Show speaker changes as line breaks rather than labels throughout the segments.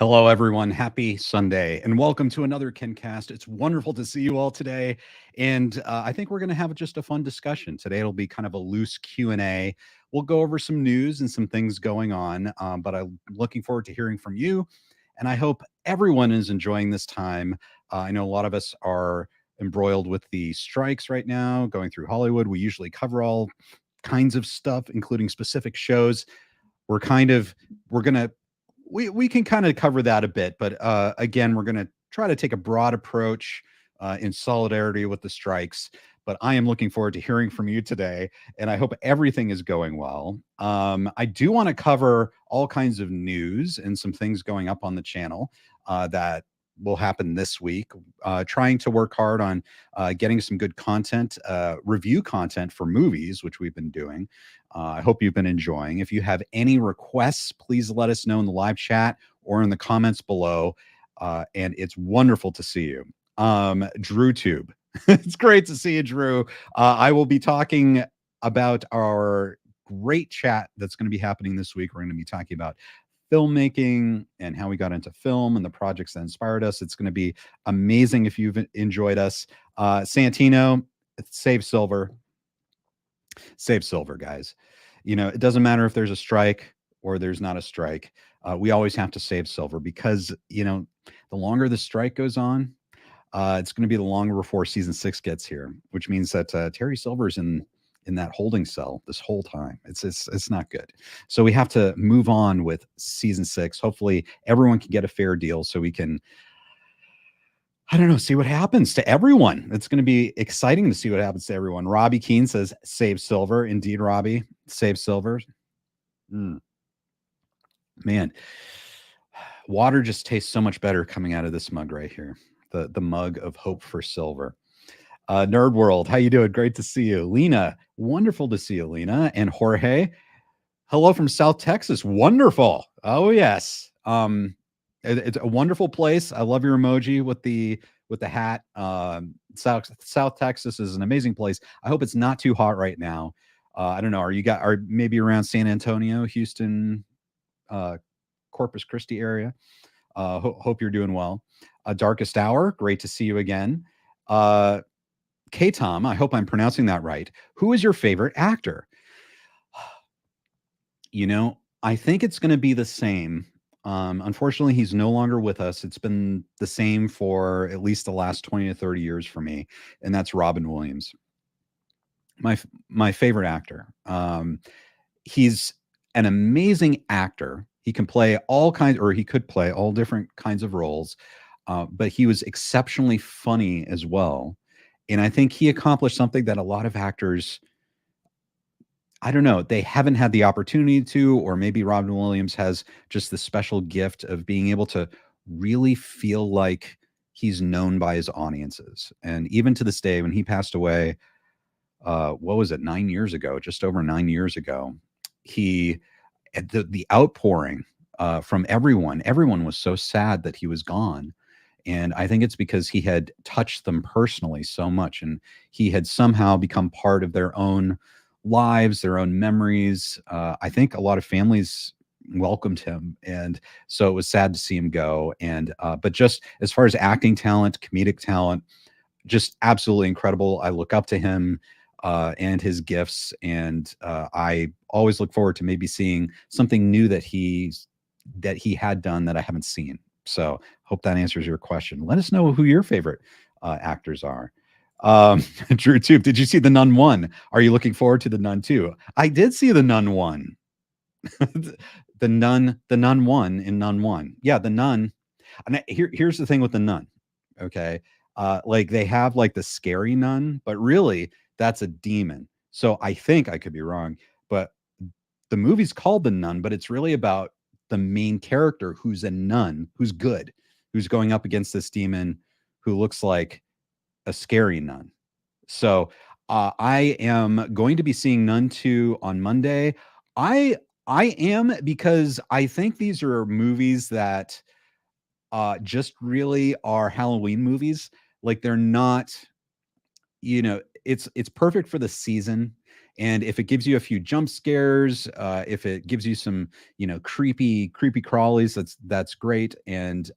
Hello, everyone. Happy Sunday, and welcome to another KenCast. It's wonderful to see you all today, and I think we're going to have just a fun discussion today. It'll be kind of a loose Q&A. We'll go over some news and some things going on, but I'm looking forward to hearing from you, and I hope everyone is enjoying this time. I know a lot of us are embroiled with the strikes right now, going through Hollywood. We usually cover all kinds of stuff, including specific shows. We're kind of we're gonna we can kind of cover that a bit, but again, we're gonna try to take a broad approach in solidarity with the strikes. But I am looking forward to hearing from you today, and I hope everything is going well. I do want to cover all kinds of news and some things going up on the channel that will happen this week. Trying to work hard on getting some good content, review content for movies, which we've been doing. I hope you've been enjoying. If you have any requests, please let us know in the live chat or in the comments below. And it's wonderful to see you. DrewTube. It's great to see you, Drew. I will be talking about our great chat that's going to be happening this week. We're going to be talking about filmmaking and how we got into film and the projects that inspired us. It's going to be amazing if you've enjoyed us. Santino, save silver. Save silver, guys. You know, it doesn't matter if there's a strike or there's not a strike. We always have to save silver because, you know, the longer the strike goes on, it's going to be the longer before season 6 gets here, which means that Terry Silver's in that holding cell this whole time. It's not good. So we have to move on with season 6. Hopefully everyone can get a fair deal so we can, I don't know, see what happens to everyone. It's going to be exciting to see what happens to everyone. Robbie Keene says, save silver. Indeed, Robbie, save silver. Man, water just tastes so much better coming out of this mug right here. The mug of hope for silver. Nerd World, how you doing? Great to see you. Lena, wonderful to see you, Lena. And Jorge, hello from South Texas. Wonderful. Oh, yes. It's a wonderful place. I love your emoji with the hat. South Texas is an amazing place. I hope it's not too hot right now. I don't know. Are maybe around San Antonio, Houston, Corpus Christi area? Hope you're doing well. Darkest Hour, great to see you again. K-Tom, I hope I'm pronouncing that right. Who is your favorite actor? You know, I think it's going to be the same. Unfortunately, he's no longer with us. It's been the same for at least the last 20 to 30 years for me, and that's Robin Williams. My favorite actor. He's an amazing actor. He can play all kinds, or he could play all different kinds of roles, but he was exceptionally funny as well. And I think he accomplished something that a lot of actors, I don't know, they haven't had the opportunity to, or maybe Robin Williams has just the special gift of being able to really feel like he's known by his audiences. And even to this day, when he passed away, what was it, 9 years ago, just over 9 years ago, the outpouring from everyone was so sad that he was gone. And I think it's because he had touched them personally so much, and he had somehow become part of their own lives, their own memories. I think a lot of families welcomed him, and so it was sad to see him go. And but just as far as acting talent, comedic talent, just absolutely incredible. I look up to him and his gifts, and I always look forward to maybe seeing something new that he had done that I haven't seen. So hope that answers your question. Let us know who your favorite actors are. Drew Tube, did you see The Nun 1? Are you looking forward to The Nun 2? I did see The Nun 1. the Nun 1 in Nun 1. Yeah, The Nun. And here's the thing with The Nun. Okay. Like they have like the scary nun, but really that's a demon. So I think I could be wrong, but the movie's called The Nun, but it's really about the main character who's a nun, who's good, who's going up against this demon who looks like a scary nun. So I am going to be seeing Nun 2 on Monday. I am, because I think these are movies that just really are Halloween movies. Like they're not, you know, it's perfect for the season. And if it gives you a few jump scares, if it gives you some, creepy crawlies, that's great. And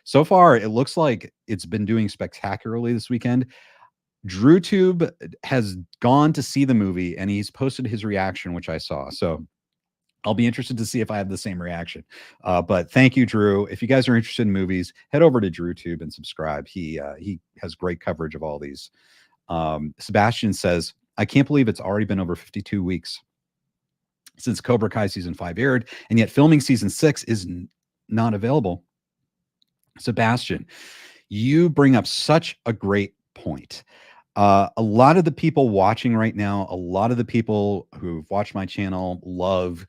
so far, it looks like it's been doing spectacularly this weekend. DrewTube has gone to see the movie and he's posted his reaction, which I saw. So I'll be interested to see if I have the same reaction. But thank you, Drew. If you guys are interested in movies, head over to DrewTube and subscribe. He has great coverage of all these. Sebastian says, I can't believe it's already been over 52 weeks since Cobra Kai season 5 aired, and yet filming season 6 is not available. Sebastian, you bring up such a great point. A lot of the people watching right now, a lot of the people who've watched my channel love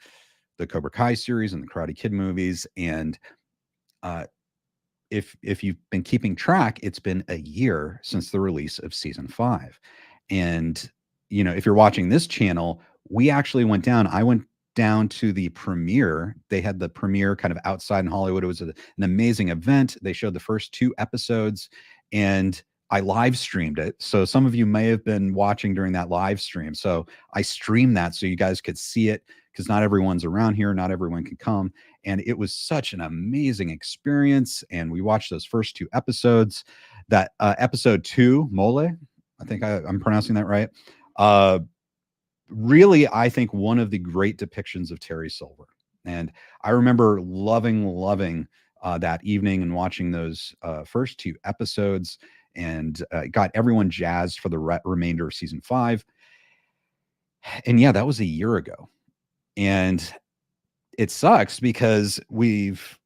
the Cobra Kai series and the Karate Kid movies. And if you've been keeping track, it's been a year since the release of season 5. And if you're watching this channel, we actually went down. I went down to the premiere. They had the premiere kind of outside in Hollywood. It was an amazing event. They showed the first 2 episodes, and I live streamed it. So some of you may have been watching during that live stream. So I streamed that so you guys could see it, because not everyone's around here. Not everyone can come. And it was such an amazing experience. And we watched those first 2 episodes. That episode 2, Mole, I think I'm pronouncing that right. Really, I think one of the great depictions of Terry Silver. And I remember loving that evening and watching those first 2 episodes, and got everyone jazzed for the remainder of season 5. And yeah, that was a year ago. And it sucks because we've,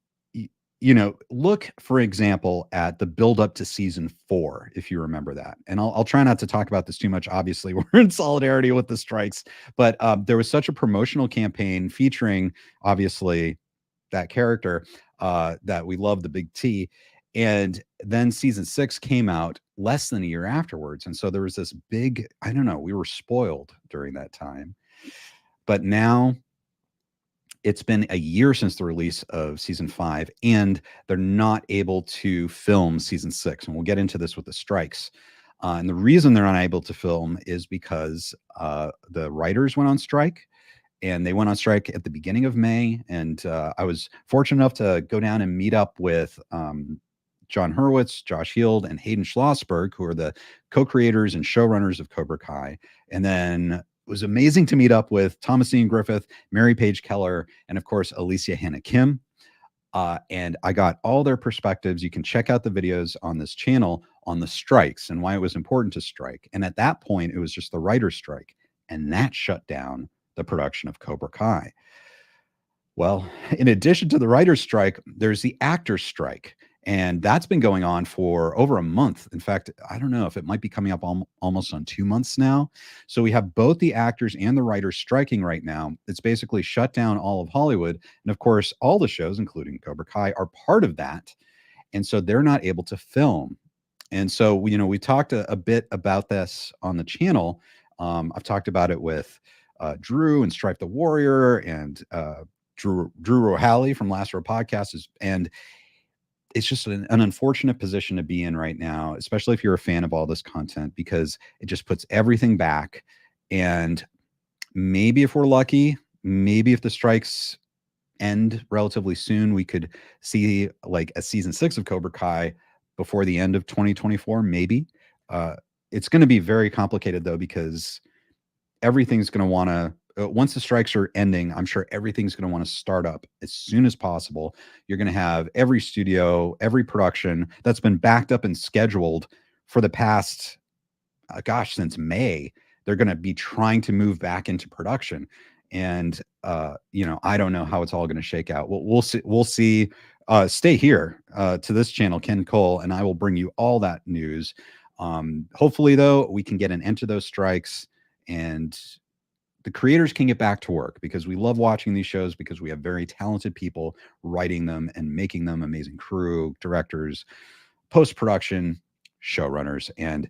look, for example, at the build up to season 4, if you remember that. And I'll try not to talk about this too much. Obviously, we're in solidarity with the strikes, but there was such a promotional campaign featuring, obviously, that character that we love, the Big T. And then season 6 came out less than a year afterwards. And so there was this big, I don't know, we were spoiled during that time. But now it's been a year since the release of season 5, and they're not able to film season 6. And we'll get into this with the strikes. And the reason they're not able to film is because the writers went on strike, and they went on strike at the beginning of May. And I was fortunate enough to go down and meet up with John Hurwitz, Josh Heald, and Hayden Schlossberg, who are the co-creators and showrunners of Cobra Kai. And then it was amazing to meet up with Thomasine Griffith, Mary Page Keller, and of course, Alicia Hannah Kim. And I got all their perspectives. You can check out the videos on this channel on the strikes and why it was important to strike. And at that point, it was just the writer's strike, and that shut down the production of Cobra Kai. Well, in addition to the writer's strike, there's the actor's strike. And that's been going on for over a month. In fact, I don't know if it might be coming up almost on 2 months now. So we have both the actors and the writers striking right now. It's basically shut down all of Hollywood. And of course, all the shows, including Cobra Kai, are part of that. And so they're not able to film. And so, we talked a bit about this on the channel. I've talked about it with Drew and Stripe the Warrior and Drew Rohally from Last Row Podcast. And it's just an unfortunate position to be in right now, especially if you're a fan of all this content, because it just puts everything back. And maybe if we're lucky, maybe if the strikes end relatively soon, we could see like a season 6 of Cobra Kai before the end of 2024. Maybe it's going to be very complicated though, because everything's going to want to, once the strikes are ending, I'm sure everything's going to want to start up as soon as possible. You're going to have every studio, every production that's been backed up and scheduled for the past, since May. They're going to be trying to move back into production. And, I don't know how it's all going to shake out. We'll see. We'll see. Stay here to this channel, Ken Cole, and I will bring you all that news. Hopefully, though, we can get an end to those strikes, and the creators can get back to work, because we love watching these shows, because we have very talented people writing them and making them, amazing crew, directors, post-production, showrunners, and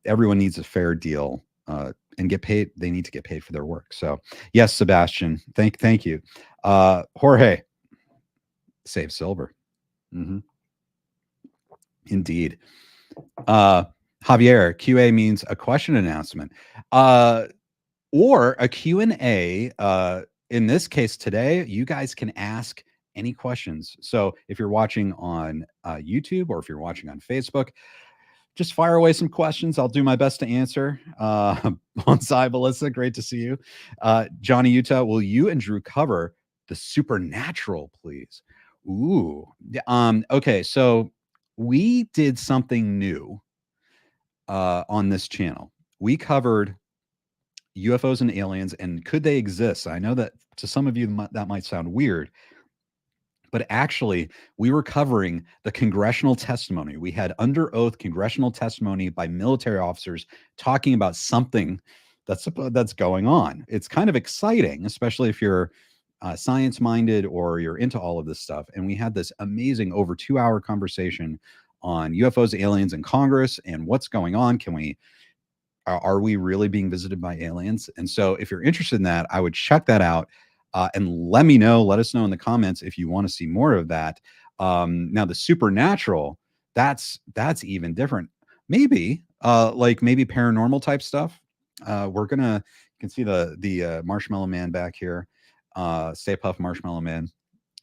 everyone needs a fair deal and get paid. They need to get paid for their work. So yes, Sebastian, thank you. Jorge, save silver. Indeed. Javier, QA means a question announcement. or a Q&A. In this case today, you guys can ask any questions. So if you're watching on YouTube or if you're watching on Facebook, just fire away some questions. I'll do my best to answer. Bonsai Melissa, great to see you. Johnny Utah, will you and Drew cover the supernatural, please? Ooh. Okay, so we did something new on this channel. We covered UFOs and aliens and could they exist? I know that to some of you that might sound weird, but actually we were covering the congressional testimony. We had under oath congressional testimony by military officers talking about something that's going on. It's kind of exciting, especially if you're science minded or you're into all of this stuff. And we had this amazing over 2 hour conversation on UFOs, aliens, and Congress and what's going on. Are we really being visited by aliens? And so if you're interested in that, I would check that out and let us know in the comments if you want to see more of that. Now the supernatural, that's even different. Maybe like maybe paranormal type stuff. You can see the Marshmallow Man back here. Stay Puft Marshmallow Man.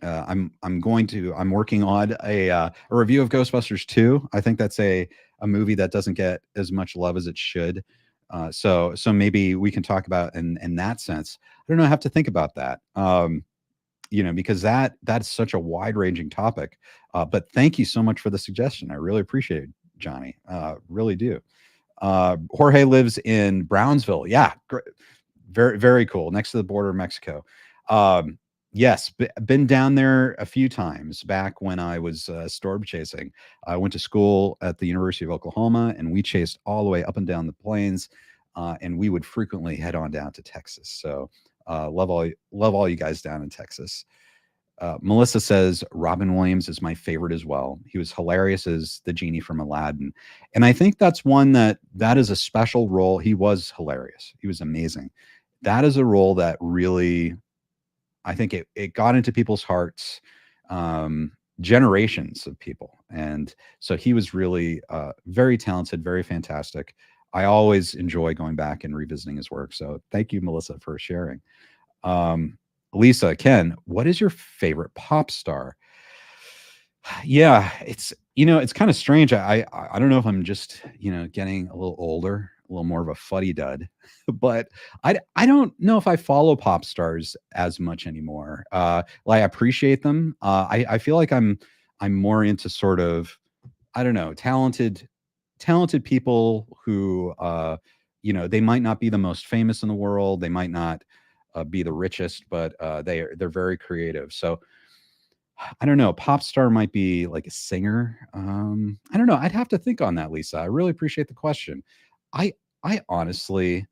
I'm working on a review of Ghostbusters 2. I think that's a movie that doesn't get as much love as it should. So maybe we can talk about in that sense. I don't know. I have to think about that. Because that's such a wide ranging topic. But thank you so much for the suggestion. I really appreciate it, Johnny. Really do. Jorge lives in Brownsville. Yeah, very, very cool. Next to the border of Mexico. Yes, been down there a few times back when I was storm chasing. I went to school at the University of Oklahoma, and we chased all the way up and down the plains, and we would frequently head on down to Texas. So love all you guys down in Texas. Melissa says Robin Williams is my favorite as well. He was hilarious as the genie from Aladdin, and I think that's one that is a special role. He was hilarious. He was amazing. That is a role that really, I think it got into people's hearts, generations of people. And so he was really very talented, very fantastic. I always enjoy going back and revisiting his work. So thank you, Melissa, for sharing. Lisa, Ken, what is your favorite pop star? Yeah, it's kind of strange. I don't know if I'm just, getting a little older, a little more of a fuddy dud, but I don't know if I follow pop stars as much anymore. Like I appreciate them. I feel like I'm more into sort of, I don't know, talented people who they might not be the most famous in the world. They might not be the richest, but they're very creative. So I don't know. Pop star might be like a singer. I don't know. I'd have to think on that, Lisa. I really appreciate the question. I honestly,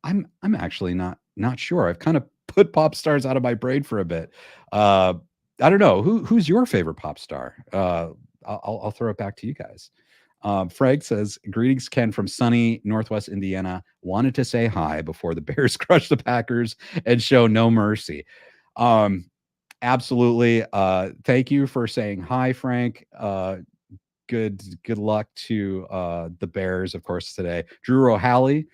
I'm actually not sure. I've kind of put pop stars out of my brain for a bit. I don't know who's your favorite pop star. I'll throw it back to you guys. Frank says, greetings, Ken, from sunny Northwest Indiana. Wanted to say hi before the Bears crush the Packers and show no mercy. Absolutely. Thank you for saying hi, Frank. Good luck to the Bears, of course, today. Drew O'Halley,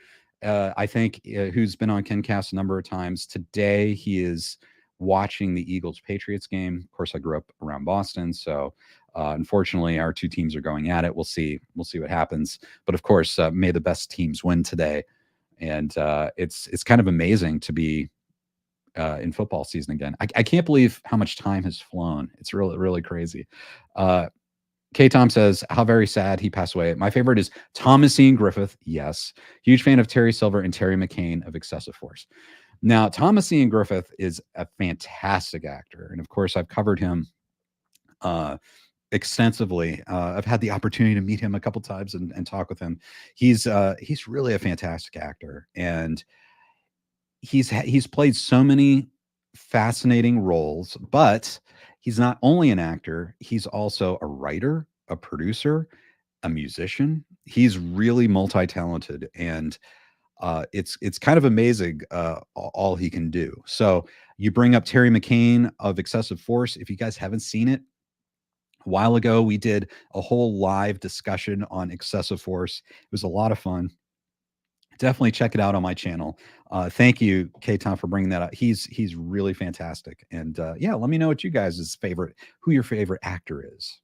I think, who's been on KenCast a number of times. Today, he is watching the Eagles-Patriots game. Of course, I grew up around Boston, so unfortunately, our two teams are going at it. We'll see what happens. But of course, may the best teams win today. And it's kind of amazing to be in football season again. I can't believe how much time has flown. It's really, really crazy. K. Tom says, how very sad he passed away. My favorite is Thomas Ian Griffith. Yes. Huge fan of Terry Silver and Terry McCain of Excessive Force. Now, Thomas Ian Griffith is a fantastic actor. And of course, I've covered him extensively. I've had the opportunity to meet him a couple times and talk with him. He's really a fantastic actor. And he's played so many fascinating roles, but he's not only an actor, he's also a writer, a producer, a musician. He's really multi-talented, and it's kind of amazing all he can do. So you bring up Terry McCain of Excessive Force. If you guys haven't seen it, a while ago we did a whole live discussion on Excessive Force. It was a lot of fun. Definitely check it out on my channel. Thank you, K-Tom, for bringing that up. He's really fantastic. And yeah, let me know what you guys' favorite, who your favorite actor is,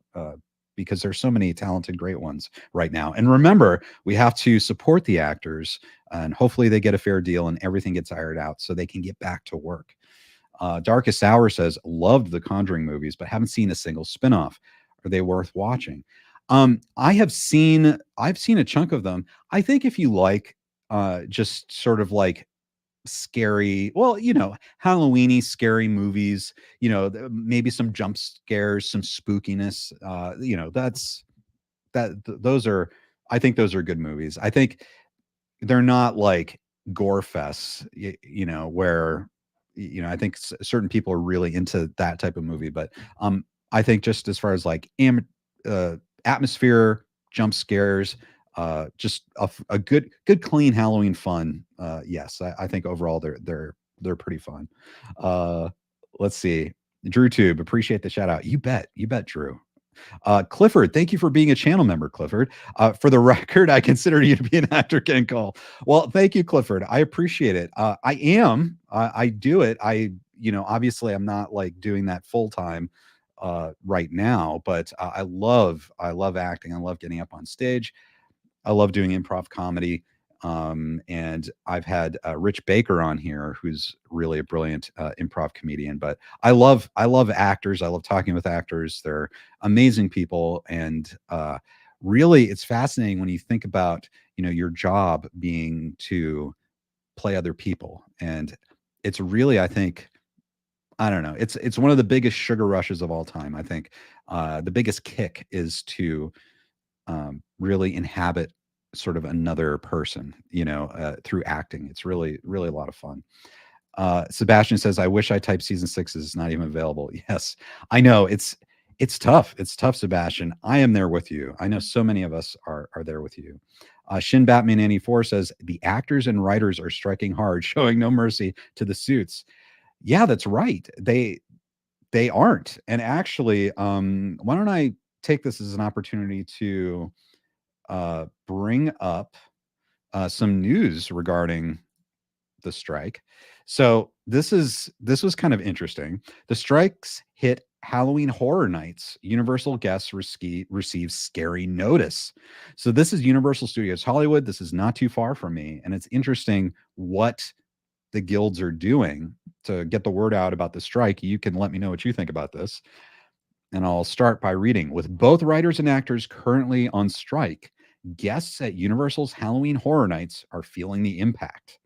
because there's so many talented, great ones right now. And remember, we have to support the actors, and hopefully they get a fair deal and everything gets ironed out so they can get back to work. Darkest Hour says, loved the Conjuring movies, but haven't seen a single spinoff. Are they worth watching? I've seen a chunk of them. I think if you like just sort of like scary, well, Halloweeny scary movies, maybe some jump scares, some spookiness, that's those are, I think those are good movies. I think they're not like gore fests, where I think certain people are really into that type of movie. But I think just as far as like atmosphere, jump scares, just a good clean Halloween fun. Yes, I think overall they're pretty fun. Uh, let's see. Drew Tube, appreciate the shout out. You bet, Drew. Clifford, thank you for being a channel member, Clifford. For the record, I consider you to be an actor, Ken Cole. Well, thank you, Clifford. I appreciate it. I am. I do it. Obviously, I'm not like doing that full time right now, but I love acting. I love getting up on stage. I love doing improv comedy. And I've had Rich Baker on here, who's really a brilliant improv comedian. But I love actors. I love talking with actors. They're amazing people, and really, it's fascinating when you think about your job being to play other people, and it's really, I think, I don't know, it's one of the biggest sugar rushes of all time. I think the biggest kick is to really inhabit sort of another person, through acting. It's really, really a lot of fun. Sebastian says, I wish I typed season 6 is not even available. Yes, I know it's tough. It's tough, Sebastian. I am there with you. I know so many of us are there with you. Shin Batman 84 says the actors and writers are striking hard, showing no mercy to the suits. Yeah, that's right. They aren't. And actually, why don't I take this as an opportunity to bring up some news regarding the strike. So this was kind of interesting. The strikes hit Halloween Horror Nights. Universal guests receive scary notice. So this is Universal Studios Hollywood. This is not too far from me, and it's interesting what the guilds are doing to get the word out about the strike. You can let me know what you think about this. And I'll start by reading. With both writers and actors currently on strike, guests at Universal's Halloween Horror Nights are feeling the impact.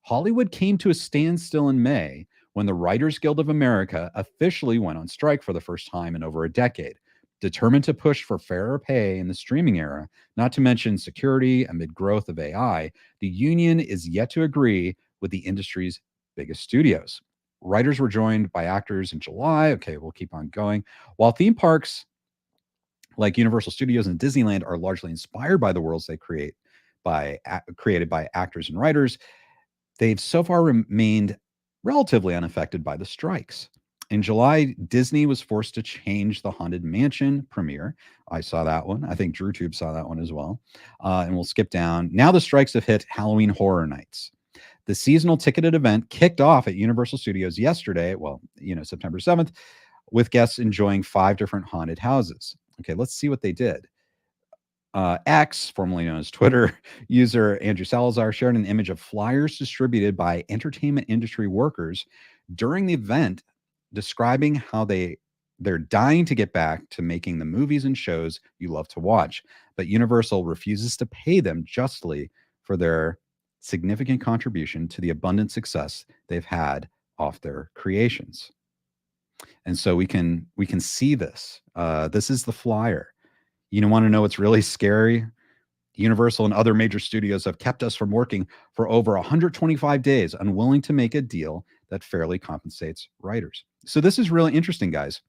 Hollywood came to a standstill in May when the Writers Guild of America officially went on strike for the first time in over a decade. Determined to push for fairer pay in the streaming era, not to mention security amid growth of AI, the union is yet to agree with the industry's biggest studios. Writers were joined by actors in July. Okay, we'll keep on going. While theme parks like Universal Studios and Disneyland are largely inspired by the worlds they created by actors and writers, they've so far remained relatively unaffected by the strikes. In July, Disney was forced to change the Haunted Mansion premiere. I saw that one. I think DrewTube saw that one as well. And we'll skip down. Now the strikes have hit Halloween Horror Nights. The seasonal ticketed event kicked off at Universal Studios yesterday, September 7th, with guests enjoying 5 different haunted houses. Okay, let's see what they did. X, formerly known as Twitter, user Andrew Salazar shared an image of flyers distributed by entertainment industry workers during the event, describing how they're dying to get back to making the movies and shows you love to watch, but Universal refuses to pay them justly for their significant contribution to the abundant success they've had off their creations. And so we can see this. This is the flyer. You want to know what's really scary? Universal and other major studios have kept us from working for over 125 days, unwilling to make a deal that fairly compensates writers. So this is really interesting, guys.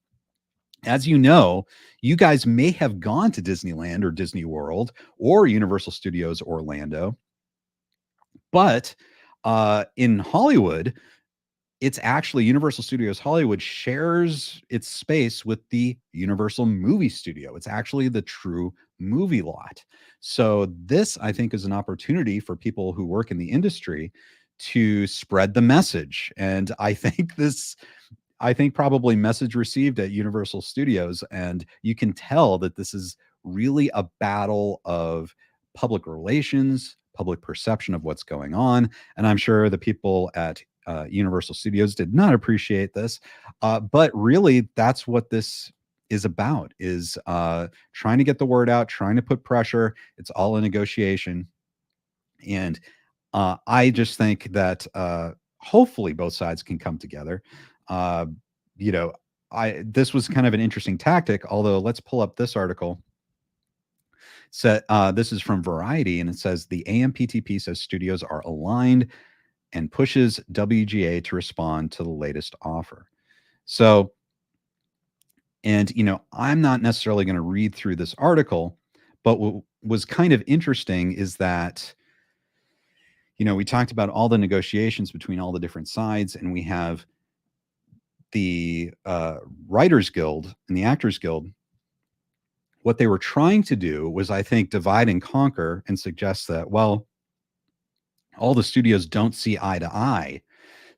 As you know, you guys may have gone to Disneyland or Disney World or Universal Studios Orlando, but in Hollywood, it's actually Universal Studios Hollywood shares its space with the Universal Movie Studio. It's actually the true movie lot. So this, I think, is an opportunity for people who work in the industry to spread the message. And I think probably message received at Universal Studios. And you can tell that this is really a battle of public relations, public perception of what's going on. And I'm sure the people at Universal Studios did not appreciate this. But really, that's what this is about, is trying to get the word out, trying to put pressure. It's all a negotiation. And I just think that hopefully both sides can come together. Uh, you know, this was kind of an interesting tactic. Although, let's pull up this article. So this is from Variety, and it says the AMPTP says studios are aligned and pushes WGA to respond to the latest offer. So, and I'm not necessarily going to read through this article, but what was kind of interesting is that we talked about all the negotiations between all the different sides, and we have the Writers Guild and the Actors Guild. What they were trying to do was, I think, divide and conquer and suggest that, well, all the studios don't see eye to eye.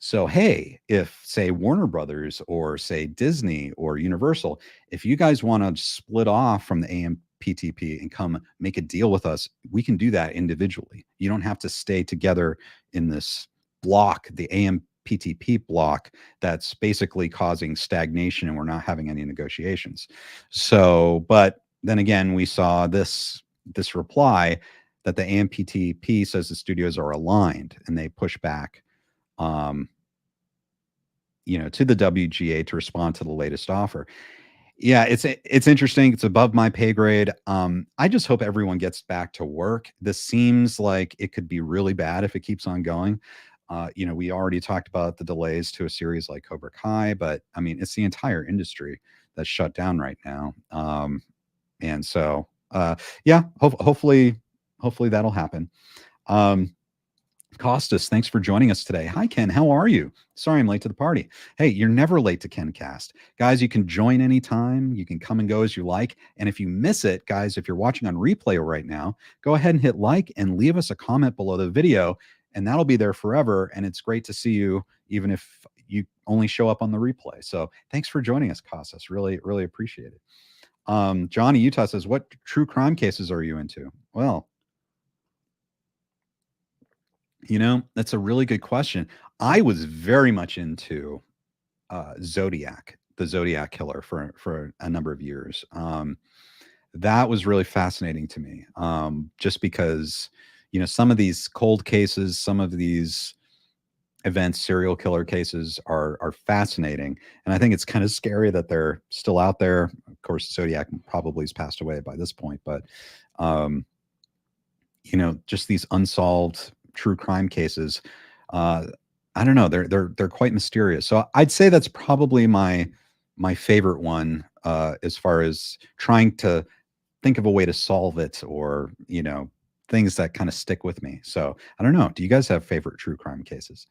So, hey, if, say, Warner Brothers or, say, Disney or Universal, if you guys want to split off from the AMPTP and come make a deal with us, we can do that individually. You don't have to stay together in this block, the AMPTP block, that's basically causing stagnation and we're not having any negotiations. So, but then again, we saw this reply that the AMPTP says the studios are aligned, and they push back to the WGA to respond to the latest offer. Yeah, it's interesting. It's above my pay grade. I just hope everyone gets back to work. This seems like it could be really bad if it keeps on going. We already talked about the delays to a series like Cobra Kai, but I mean, it's the entire industry that's shut down right now. And so, yeah, hopefully that'll happen. Costas, thanks for joining us today. Hi, Ken. How are you? Sorry I'm late to the party. Hey, you're never late to KenCast. Guys, you can join anytime. You can come and go as you like. And if you miss it, guys, if you're watching on replay right now, go ahead and hit like and leave us a comment below the video, and that'll be there forever. And it's great to see you, even if you only show up on the replay. So thanks for joining us, Costas. Really, really appreciate it. Johnny Utah says, what true crime cases are you into? Well, that's a really good question. I was very much into Zodiac, the Zodiac killer, for a number of years. That was really fascinating to me, just because some of these cold cases, some of these events, serial killer cases are fascinating, and I think it's kind of scary that they're still out there. Of course, Zodiac probably has passed away by this point, but just these unsolved true crime cases. I don't know. They're quite mysterious. So I'd say that's probably my favorite one, as far as trying to think of a way to solve it, or things that kind of stick with me. So I don't know. Do you guys have favorite true crime cases?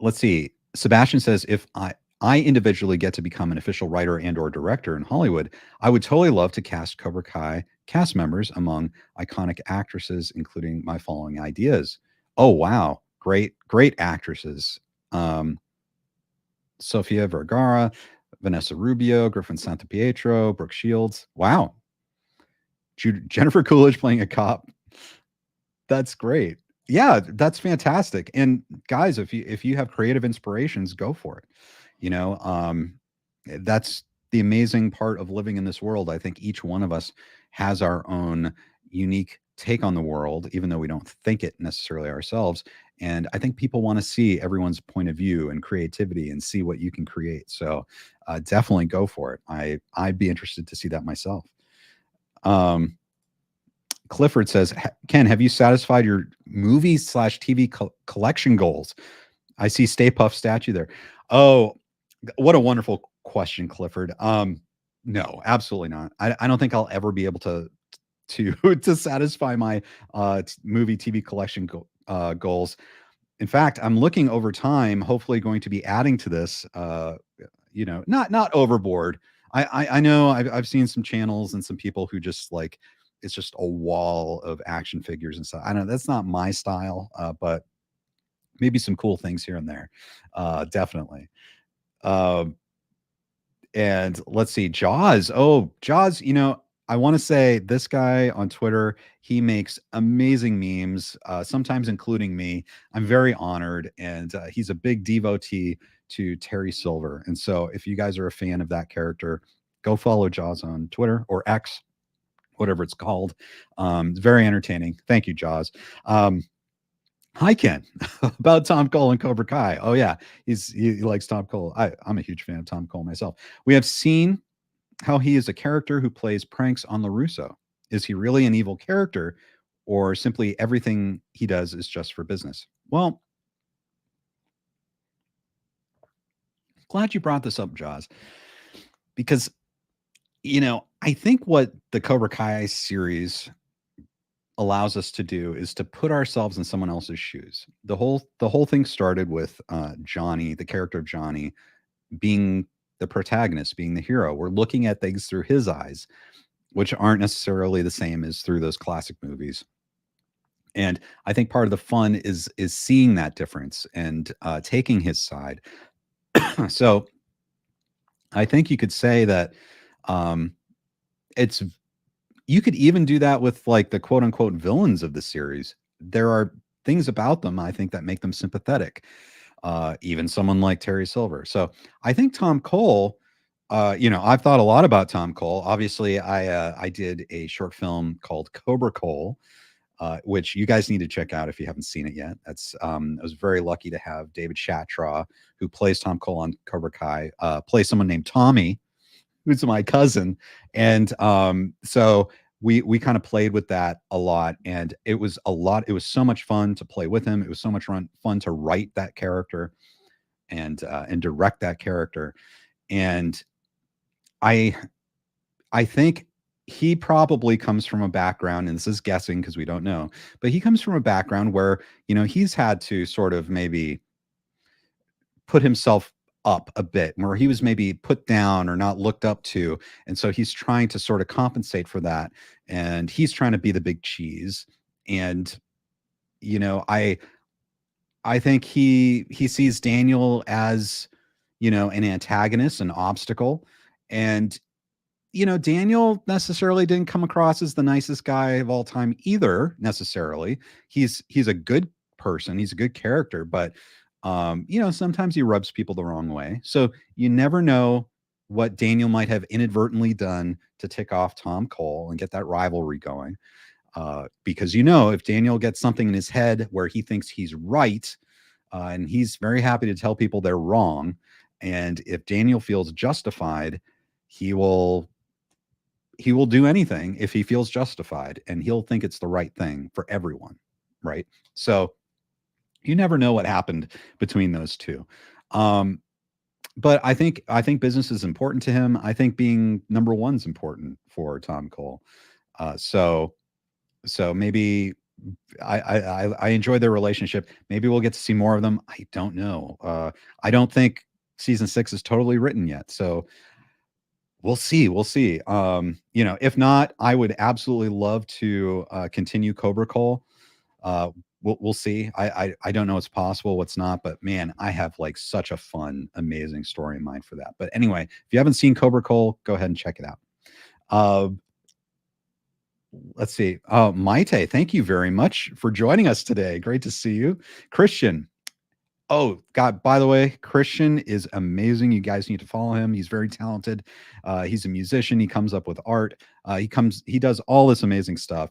Let's see. Sebastian says, if I individually get to become an official writer and or director in Hollywood, I would totally love to cast Cobra Kai cast members among iconic actresses, including my following ideas. Oh, wow. Great actresses. Sofia Vergara, Vanessa Rubio, Griffin Santapietro, Brooke Shields. Wow. Jennifer Coolidge playing a cop. That's great. Yeah, that's fantastic. And guys, if you have creative inspirations, go for it. That's the amazing part of living in this world. I think each one of us has our own unique take on the world, even though we don't think it necessarily ourselves. And I think people want to see everyone's point of view and creativity and see what you can create. So definitely go for it. I'd be interested to see that myself. Clifford says, Ken, have you satisfied your movie/TV collection goals? I see Stay Puft statue there. Oh, what a wonderful question, Clifford. No, absolutely not. I don't think I'll ever be able to to satisfy my movie TV collection goals. In fact, I'm looking over time, hopefully going to be adding to this, not overboard. I know I've seen some channels and some people who just like it's just a wall of action figures and stuff. I know that's not my style, but maybe some cool things here and there. Definitely. Um, and let's see, Jaws. Oh, Jaws, I want to say this guy on Twitter, he makes amazing memes, sometimes including me. I'm very honored, and he's a big devotee to Terry Silver. And so, if you guys are a fan of that character, go follow Jaws on Twitter or X, whatever it's called. It's very entertaining. Thank you, Jaws. Hi, Ken. About Tom Cole and Cobra Kai. Oh yeah, he likes Tom Cole. I'm a huge fan of Tom Cole myself. We have seen how he is a character who plays pranks on LaRusso. Is he really an evil character, or simply everything he does is just for business? Well, glad you brought this up, Jaws, because I think what the Cobra Kai series allows us to do is to put ourselves in someone else's shoes. The whole thing started with Johnny, the character of Johnny, being the protagonist, being the hero. We're looking at things through his eyes, which aren't necessarily the same as through those classic movies. And I think part of the fun is seeing that difference and taking his side. So I think you could say that um, it's you could even do that with like the quote unquote villains of the series. There are things about them I think that make them sympathetic. Even someone like Terry Silver. So I think Tom Cole. I've thought a lot about Tom Cole. Obviously, I did a short film called Cobra Cole, which you guys need to check out if you haven't seen it yet. I was very lucky to have David Shatraw, who plays Tom Cole on Cobra Kai, play someone named Tommy, who's my cousin, and so we kind of played with that a lot, and it was a lot. It was so much fun to play with him. It was so much fun to write that character and direct that character, and I I think he probably comes from a background, and this is guessing because we don't know, but he comes from a background where, he's had to sort of maybe put himself up a bit, where he was maybe put down or not looked up to. And so he's trying to sort of compensate for that. And he's trying to be the big cheese. And, you know, I I think he sees Daniel as, an antagonist, an obstacle. And Daniel necessarily didn't come across as the nicest guy of all time either, necessarily. He's a good person, he's a good character, but sometimes he rubs people the wrong way. So you never know what Daniel might have inadvertently done to tick off Tom Cole and get that rivalry going. Because if Daniel gets something in his head where he thinks he's right, and he's very happy to tell people they're wrong, and if Daniel feels justified, he will he will do anything if he feels justified, and he'll think it's the right thing for everyone, right? So you never know what happened between those two. Um, but I think business is important to him. I think being number one is important for Tom Cole. So maybe I enjoy their relationship. Maybe we'll get to see more of them. I don't know. I don't think season 6 is totally written yet. So we'll see. We'll see. If not, I would absolutely love to continue Cobra Cole. We'll see. I don't know what's possible, what's not, but man, I have like such a fun, amazing story in mind for that. But anyway, if you haven't seen Cobra Cole, go ahead and check it out. Uh, let's see. Maite, thank you very much for joining us today. Great to see you. Christian, oh, God, by the way, Christian is amazing. You guys need to follow him. He's very talented. He's a musician. He comes up with art. He does all this amazing stuff.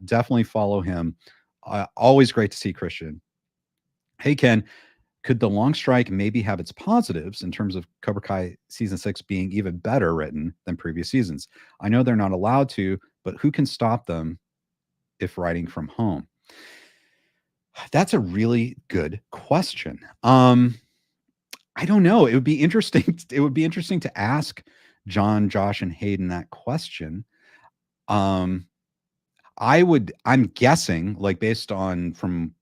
Definitely follow him. Always great to see Christian. Hey, Ken, could the long strike maybe have its positives in terms of Cobra Kai season 6 being even better written than previous seasons? I know they're not allowed to, but who can stop them if writing from home? That's a really good question. I don't know. It would be interesting. It would be interesting to ask John, Josh, and Hayden that question. Um, I'm guessing, like based on from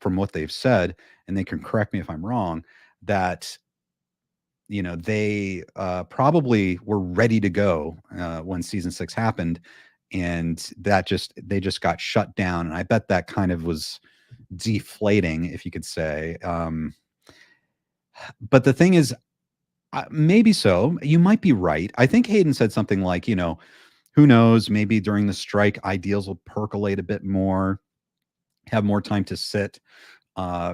what they've said and they can correct me if I'm wrong, that they probably were ready to go when season 6 happened, and they just got shut down. And I bet that kind of was deflating, if you could say. But the thing is, maybe so. You might be right. I think Hayden said something like, who knows? Maybe during the strike, ideas will percolate a bit more, have more time to sit,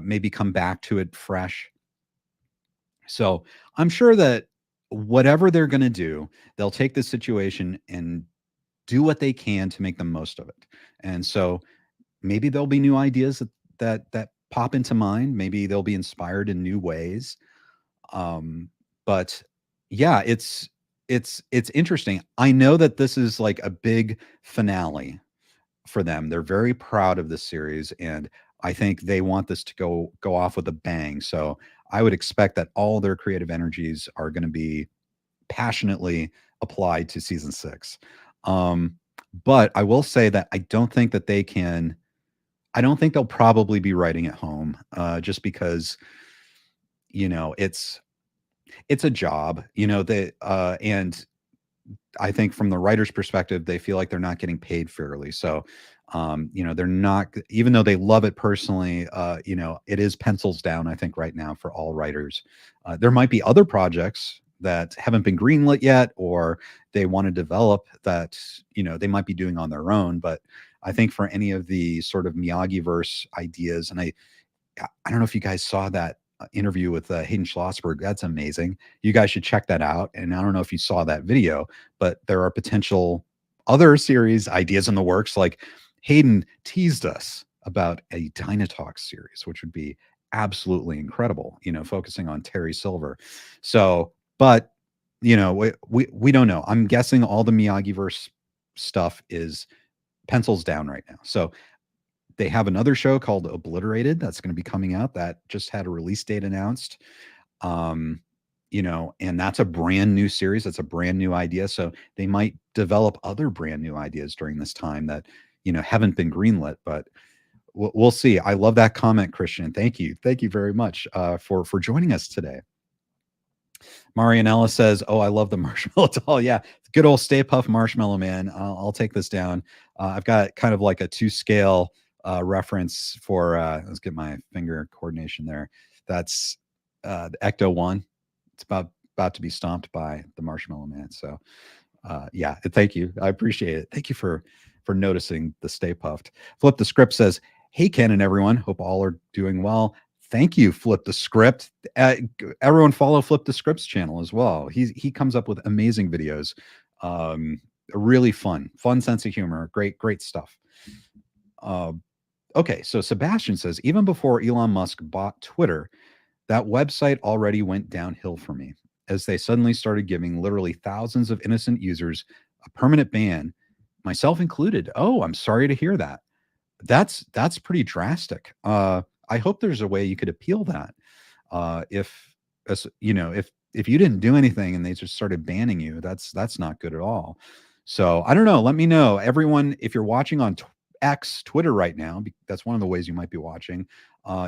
maybe come back to it fresh. So I'm sure that whatever they're going to do, they'll take this situation and do what they can to make the most of it. And so maybe there'll be new ideas that pop into mind. Maybe they'll be inspired in new ways. But yeah, it's interesting. I know that this is like a big finale for them. They're very proud of this series, and I think they want this to go off with a bang. So I would expect that all their creative energies are going to be passionately applied to season 6. Um, but I will say that I don't think that they can. I don't think they'll probably be writing at home, just because it's a job, and I think from the writer's perspective, they feel like they're not getting paid fairly. So, they're not, even though they love it personally, it is pencils down, I think, right now for all writers. There might be other projects that haven't been greenlit yet, or they want to develop that, they might be doing on their own. But I think for any of the sort of Miyagi verse ideas, and I don't know if you guys saw that interview with Hayden Schlossberg. That's amazing. You guys should check that out. And I don't know if you saw that video, but there are potential other series ideas in the works. Like Hayden teased us about a Dynatox series, which would be absolutely incredible, focusing on Terry Silver. So, but we don't know. I'm guessing all the Miyagi verse stuff is pencils down right now. So they have another show called Obliterated that's going to be coming out that just had a release date announced. Um, and that's a brand new series. That's a brand new idea. So they might develop other brand new ideas during this time that, haven't been greenlit, but we'll see. I love that comment, Christian. Thank you. Thank you very much for joining us today. Marianella says, "Oh, I love the marshmallow doll." Yeah, good old Stay Puft Marshmallow Man. I'll take this down. I've got kind of like a 2-scale reference for. Let's get my finger coordination there. That's the Ecto One. It's about to be stomped by the Marshmallow Man. So, yeah, thank you. I appreciate it. Thank you for noticing the Stay Puffed. Flip the Script says, "Hey, Ken and everyone. Hope all are doing well. Thank you, Flip the Script. Everyone follow Flip the Script's channel as well. He comes up with amazing videos. Really fun sense of humor. Great stuff." Okay, so Sebastian says, "Even before Elon Musk bought Twitter, that website already went downhill for me, as they suddenly started giving literally thousands of innocent users a permanent ban, myself included." Oh, I'm sorry to hear that. That's pretty drastic. I hope there's a way you could appeal that. If if you didn't do anything and they just started banning you, that's not good at all. So I don't know. Let me know, everyone, if you're watching on X, Twitter right now. That's one of the ways you might be watching.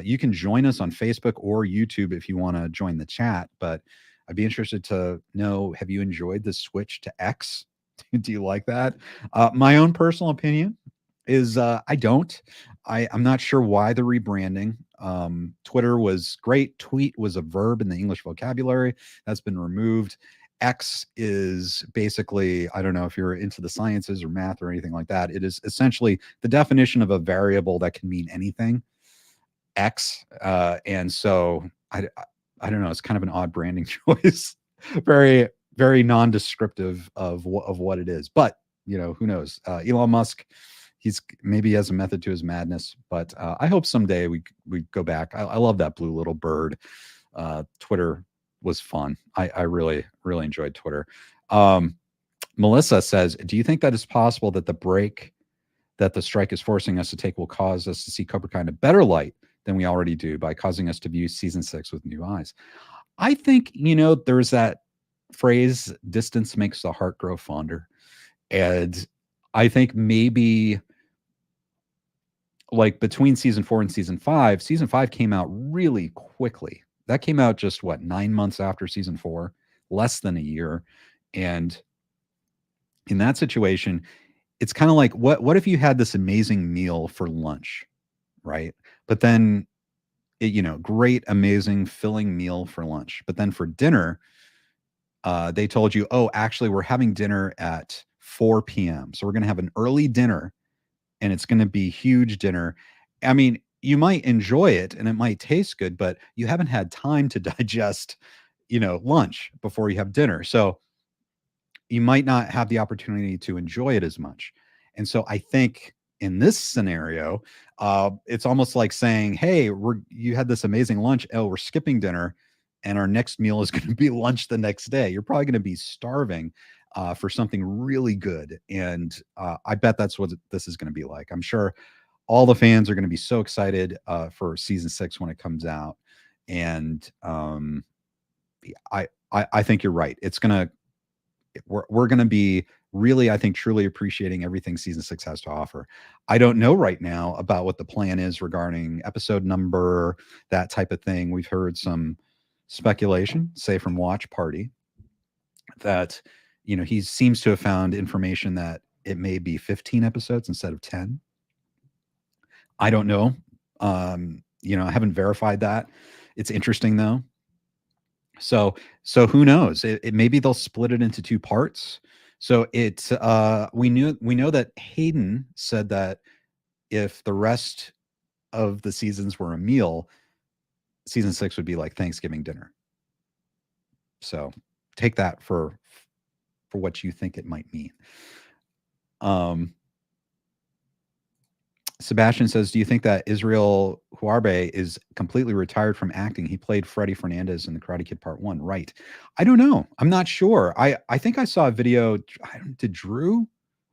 You can join us on Facebook or YouTube if you want to join the chat. But I'd be interested to know: have you enjoyed the switch to X? Do you like that? My own personal opinion is I don't. I'm not sure why the rebranding. Twitter was great. Tweet was a verb in the English vocabulary. That's been removed. X is basically, I don't know if you're into the sciences or math or anything like that. It is essentially the definition of a variable that can mean anything. X. And so I don't know. It's kind of an odd branding choice. Very non-descriptive of what it is. But who knows? Elon Musk, maybe has a method to his madness. But I hope someday we go back. I love that blue little bird. Twitter was fun. I really enjoyed Twitter. Melissa says, "Do you think that it's possible that the break that the strike is forcing us to take will cause us to see Cobra Kai in a better light than we already do, by causing us to view season 6 with new eyes?" I think, there's that phrase, "distance makes the heart grow fonder." And I think maybe like between season 4 and season 5 came out really quickly. That came out just what, 9 months after season 4, less than a year. And in that situation, it's kind of like, what if you had this amazing meal for lunch, right? But then great, amazing, filling meal for lunch. But then for dinner, they told you, oh, actually, we're having dinner at 4 p.m. So we're going to have an early dinner, and it's going to be huge dinner. I mean, you might enjoy it and it might taste good, but you haven't had time to digest, lunch before you have dinner. So you might not have the opportunity to enjoy it as much. And so I think in this scenario, it's almost like saying, "Hey, you had this amazing lunch. Oh, we're skipping dinner, and our next meal is going to be lunch the next day. You're probably going to be starving for something really good." And I bet that's what this is going to be like. I'm sure all the fans are going to be so excited for season 6 when it comes out. And I think you're right. We're going to be really, I think, truly appreciating everything season 6 has to offer. I don't know right now about what the plan is regarding episode number, that type of thing. We've heard some speculation, say from Watch Party, that he seems to have found information that it may be 15 episodes instead of 10. I don't know. I haven't verified that. It's interesting though. So who knows? Maybe they'll split it into 2 parts. So we know that Hayden said that if the rest of the seasons were a meal, season 6 would be like Thanksgiving dinner. So take that for what you think it might mean. Sebastian says, do you think that Israel Huarbe is completely retired from acting? He played Freddy Fernandez in The Karate Kid Part 1, right? I don't know. I'm not sure. I think I saw a video. Did Drew?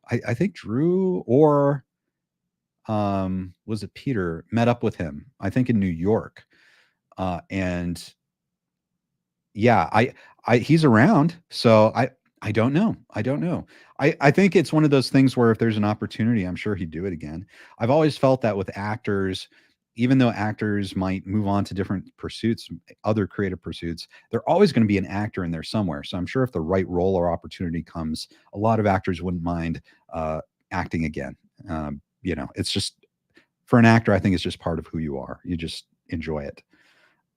I think Drew or was it Peter met up with him, I think in New York. And yeah, he's around. So I don't know. I think it's one of those things where if there's an opportunity, I'm sure he'd do it again. I've always felt that with actors, even though actors might move on to different pursuits, other creative pursuits, they're always going to be an actor in there somewhere. So I'm sure if the right role or opportunity comes, a lot of actors wouldn't mind acting again. It's just, for an actor, I think it's just part of who you are. You just enjoy it.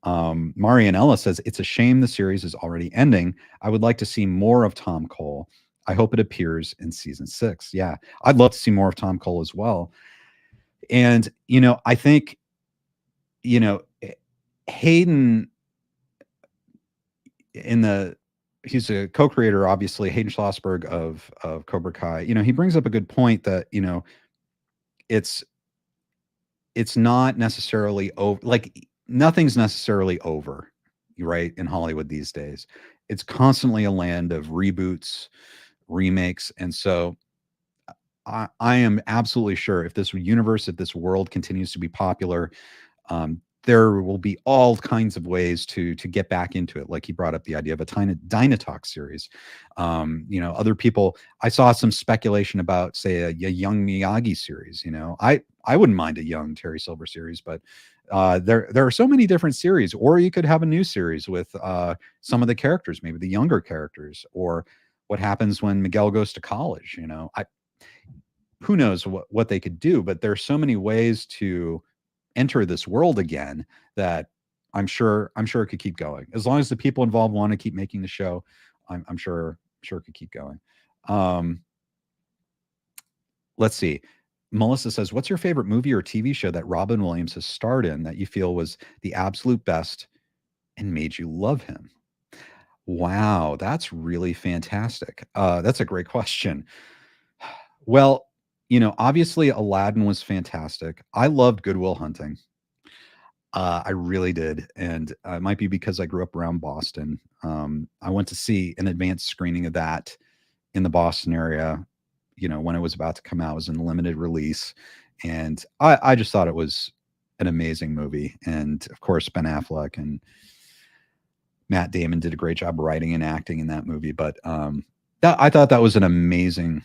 Marianella says, it's a shame the series is already ending. I would like to see more of Tom Cole. I hope it appears in season 6. Yeah, I'd love to see more of Tom Cole as well. And, I think, Hayden he's a co-creator, obviously, Hayden Schlossberg of Cobra Kai. He brings up a good point that, it's not necessarily over, like nothing's necessarily over, right, in Hollywood these days. It's constantly a land of reboots, remakes. And so I am absolutely sure if this world continues to be popular, there will be all kinds of ways to get back into it. Like he brought up the idea of a Dynatox series. Other people, I saw some speculation about, say, a young Miyagi series. I wouldn't mind a young Terry Silver series, but there are so many different series. Or you could have a new series with some of the characters, maybe the younger characters, or what happens when Miguel goes to college. Who knows what they could do, but there's so many ways to enter this world again that I'm sure it could keep going. As long as the people involved want to keep making the show, I'm sure it could keep going. Let's see. Melissa says, what's your favorite movie or TV show that Robin Williams has starred in that you feel was the absolute best and made you love him? Wow, that's really fantastic. That's a great question. Well, obviously Aladdin was fantastic. I loved Good Will Hunting. I really did. And it might be because I grew up around Boston. I went to see an advanced screening of that in the Boston area, when it was about to come out. It was in limited release. And I just thought it was an amazing movie. And of course, Ben Affleck and Matt Damon did a great job writing and acting in that movie. But I thought that was an amazing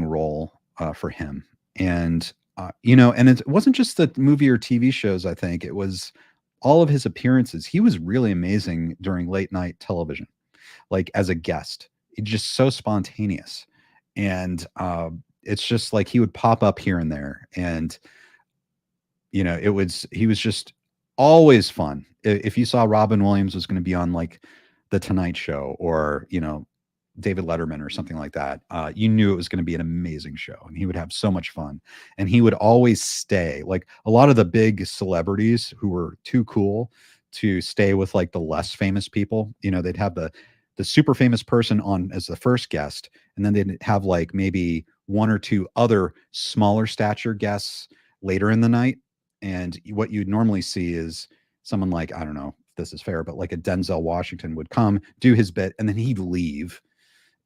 role for him. And And it wasn't just the movie or TV shows. I think it was all of his appearances. He was really amazing during late night television, like as a guest. It's just so spontaneous, and it's just like he would pop up here and there, and he was just always fun. If you saw Robin Williams was going to be on like the Tonight Show or David Letterman or something like that, you knew it was going to be an amazing show, and he would have so much fun. And he would always stay. Like a lot of the big celebrities who were too cool to stay with like the less famous people, they'd have the super famous person on as the first guest, and then they'd have like maybe one or two other smaller stature guests later in the night. And what you'd normally see is someone like, I don't know if this is fair, but like a Denzel Washington would come, do his bit, and then he'd leave.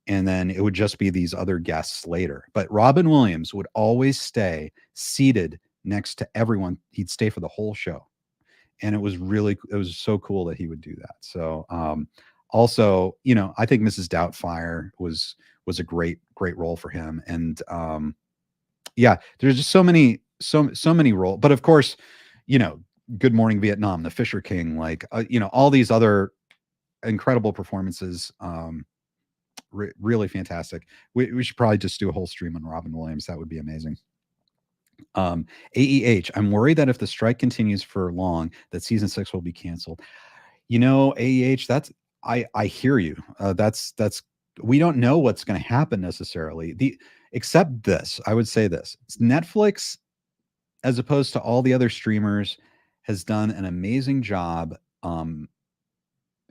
And then it would just be these other guests later. But Robin Williams would always stay seated next to everyone. He'd stay for the whole show. And it was so cool that he would do that. So also, I think Mrs. Doubtfire was a great role for him. And yeah, there's just so many roles. But of course, Good Morning Vietnam, The Fisher King, like all these other incredible performances. Really fantastic. We should probably just do a whole stream on Robin Williams. That would be amazing. AEH, I'm worried that if the strike continues for long, that season 6 will be canceled. AEH, I hear you. That's we don't know what's going to happen necessarily. Except this, I would say this. Netflix, as opposed to all the other streamers, has done an amazing job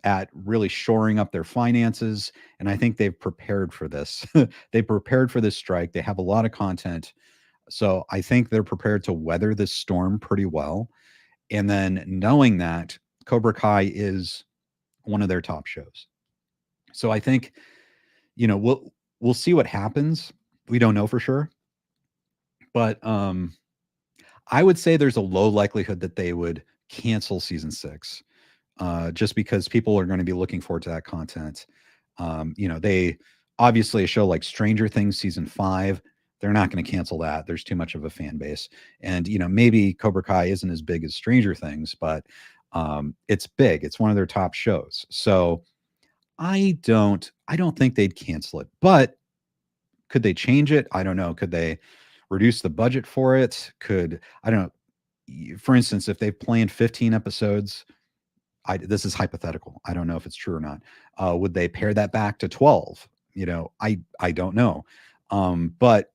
at really shoring up their finances. And I think they've prepared for this. They prepared for this strike. They have a lot of content. So I think they're prepared to weather this storm pretty well. And then knowing that Cobra Kai is one of their top shows. So I think, we'll see what happens. We don't know for sure. But I would say there's a low likelihood that they would cancel season 6. Just because people are going to be looking forward to that content. They obviously a show like Stranger Things season 5, they're not going to cancel that. There's too much of a fan base, and maybe Cobra Kai isn't as big as Stranger Things, but it's big. It's one of their top shows. So I don't think they'd cancel it, but could they change it? I don't know. Could they reduce the budget for it? I don't know. For instance, if they've planned 15 episodes, this is hypothetical. I don't know if it's true or not. Would they pare that back to 12? I don't know. But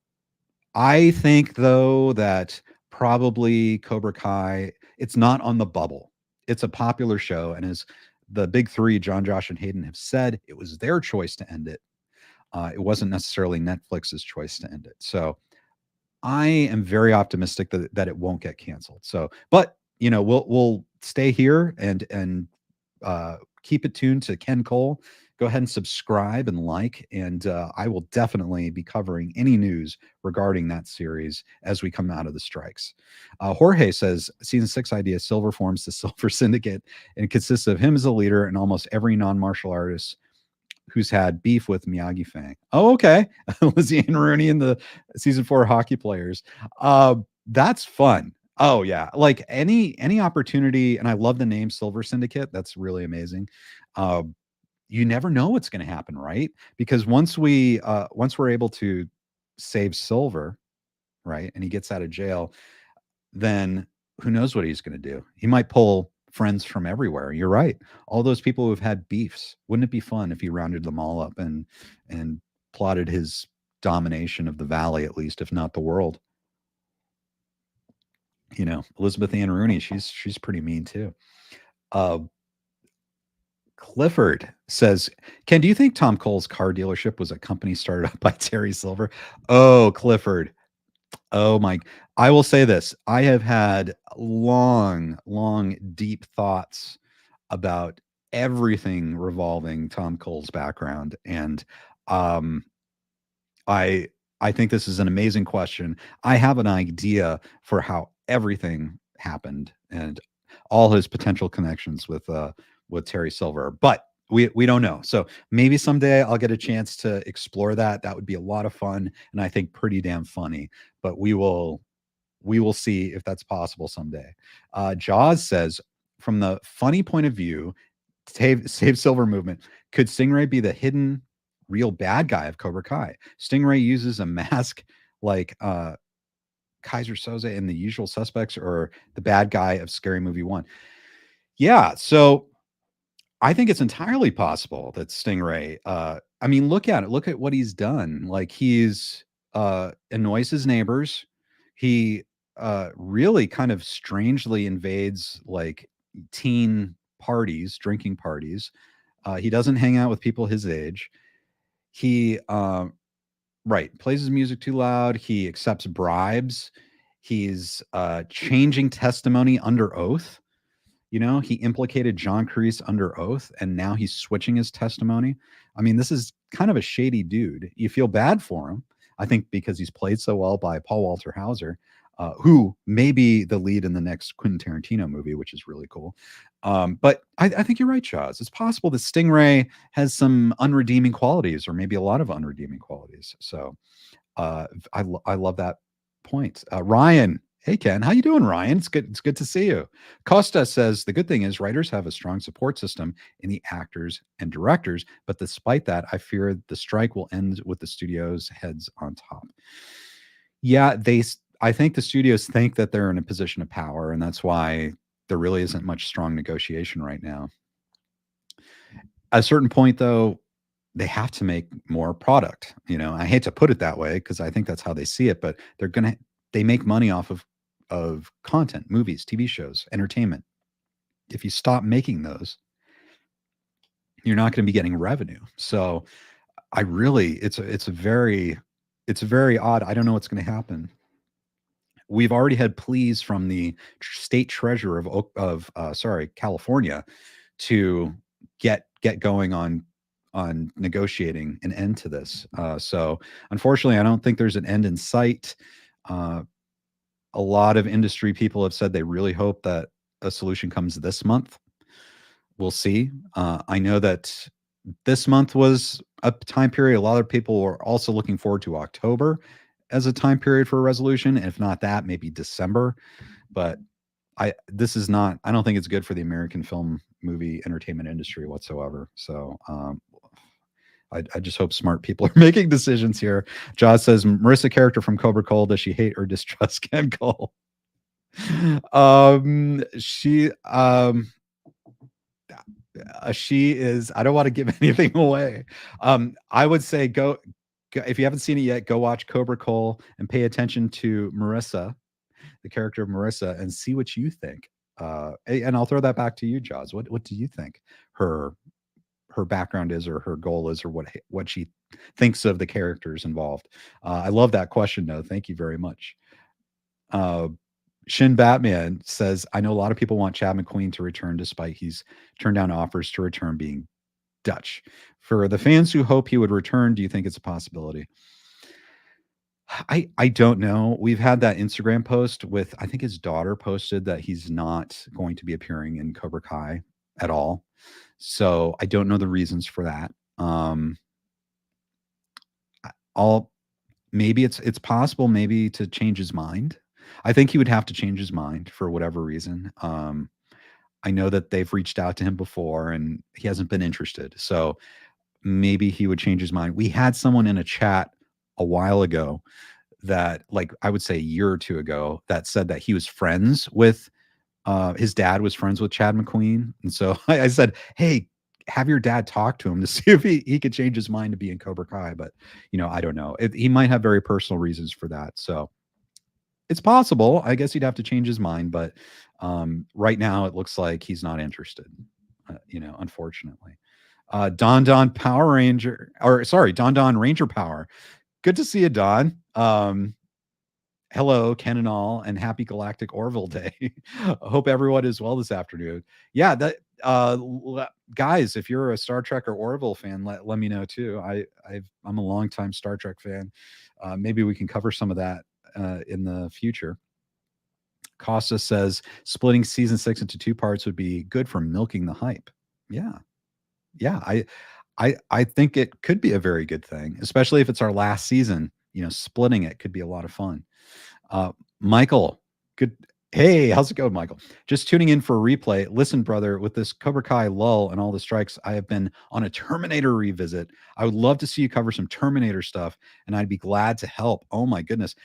I think though that probably Cobra Kai, it's not on the bubble. It's a popular show, and as the big three, John, Josh, and Hayden, have said, it was their choice to end it. It wasn't necessarily Netflix's choice to end it. So I am very optimistic that it won't get canceled. So, but we'll stay here and keep it tuned to Ken Cole. Go ahead and subscribe and like, and I will definitely be covering any news regarding that series as we come out of the strikes. Jorge says season 6 idea: Silver forms the Silver Syndicate and consists of him as a leader and almost every non-martial artist who's had beef with Miyagi Fang. Oh, okay. Lizzie and Rooney and the season 4 hockey players. That's fun. Oh yeah, like any opportunity, and I love the name Silver Syndicate. That's really amazing. You never know what's going to happen, right? Because once we're able to save Silver, right, and he gets out of jail, then who knows what he's going to do? He might pull friends from everywhere. You're right. All those people who've had beefs. Wouldn't it be fun if he rounded them all up and plotted his domination of the valley, at least, if not the world? Elizabeth Ann Rooney, she's pretty mean too. Clifford says, Ken, do you think Tom Cole's car dealership was a company started up by Terry Silver? Oh, Clifford. Oh my, I will say this. I have had long, deep thoughts about everything revolving Tom Cole's background. And I think this is an amazing question. I have an idea for how everything happened and all his potential connections with Terry Silver, but we don't know. So maybe someday I'll get a chance to explore that. That would be a lot of fun, and I think pretty damn funny. But we will we will see if that's possible someday. Jaws says, from the funny point of view, Save Silver movement, could Stingray be the hidden real bad guy of Cobra Kai? Stingray uses a mask like Kaiser Soze in The Usual Suspects, or the bad guy of Scary Movie 1. Yeah, so I think it's entirely possible that Stingray, I mean, look at it. Look at what he's done. Like, he's annoys his neighbors. He really kind of strangely invades like teen parties, drinking parties. He doesn't hang out with people his age. He right, plays his music too loud. He accepts bribes. He's changing testimony under oath. You know, he implicated John Kreese under oath, and now he's switching his testimony. I mean, this is kind of a shady dude. You feel bad for him, I think, because he's played so well by Paul Walter Hauser, who may be the lead in the next Quentin Tarantino movie, which is really cool. But I think you're right, Chaz. It's possible that Stingray has some unredeeming qualities, or maybe a lot of unredeeming qualities. So I love that point. Ryan, hey Ken, how you doing, Ryan? It's good. It's good to see you. Costa says the good thing is writers have a strong support system in the actors and directors, but despite that, I fear the strike will end with the studios' heads on top. Yeah, I think the studios think that they're in a position of power, and that's why there really isn't much strong negotiation right now. At a certain point, though, they have to make more product. You know, I hate to put it that way because I think that's how they see it, but they make money off of content, movies, TV shows, entertainment. If you stop making those, you're not going to be getting revenue. So I really, it's a very odd. I don't know what's going to happen. We've already had pleas from the state treasurer of California to get going on negotiating an end to this. So unfortunately, I don't think there's an end in sight. A lot of industry people have said they really hope that a solution comes this month. We'll see. I know that this month was a time period. A lot of people were also looking forward to October as a time period for a resolution. If not that, maybe December. But I don't think it's good for the American film, movie, entertainment industry whatsoever. So I just hope smart people are making decisions here. Jaws says, Marissa character from Cobra Cole, does she hate or distrust Ken Cole? She is, I don't want to give anything away. I would say go, if you haven't seen it yet, go watch Cobra Cole and pay attention to Marissa, the character of Marissa, and see what you think. And I'll throw that back to you, Jaws. What do you think her background is, or her goal is, or what she thinks of the characters involved? I love that question, though. Thank you very much. Shin Batman says, I know a lot of people want Chad McQueen to return despite he's turned down offers to return being Dutch. For the fans who hope he would return, do you think it's a possibility? I don't know. We've had that Instagram post with, I think his daughter posted that he's not going to be appearing in Cobra Kai at all. So I don't know the reasons for that. Maybe it's possible maybe to change his mind. I think he would have to change his mind for whatever reason. I know that they've reached out to him before and he hasn't been interested. So maybe he would change his mind. We had someone in a chat a while ago that, like, I would say a year or two ago, that said that he was friends with his dad was friends with Chad McQueen. And so I said, hey, have your dad talk to him to see if he could change his mind to be in Cobra Kai. But, I don't know. He might have very personal reasons for that. So it's possible. I guess he'd have to change his mind. But right now it looks like he's not interested, unfortunately. Don Power Ranger, or sorry, Don Ranger Power. Good to see you, Don. Hello, Ken and all, and happy Galactic Orville Day. I hope everyone is well this afternoon. Yeah, that guys, if you're a Star Trek or Orville fan, let me know too. I'm a longtime Star Trek fan. Maybe we can cover some of that in the future. Costa says splitting season 6 into 2 parts would be good for milking the hype. Yeah. I think it could be a very good thing, especially if it's our last season. Splitting it could be a lot of fun. Michael, good. Hey, how's it going, Michael? Just tuning in for a replay. Listen, brother, with this Cobra Kai lull and all the strikes, I have been on a Terminator revisit. I would love to see you cover some Terminator stuff, and I'd be glad to help. Oh my goodness.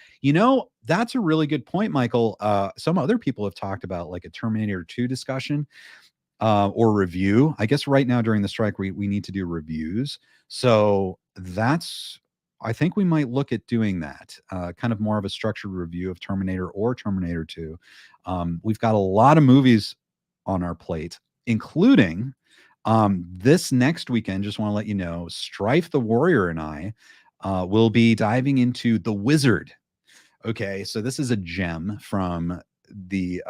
That's a really good point, Michael. Some other people have talked about like a Terminator 2 discussion or review. I guess right now during the strike, we need to do reviews. So I think we might look at doing that, kind of more of a structured review of Terminator or Terminator 2. We've got a lot of movies on our plate, including this next weekend. Just want to let you know, Strife the Warrior and I will be diving into The Wizard. Okay, so this is a gem from the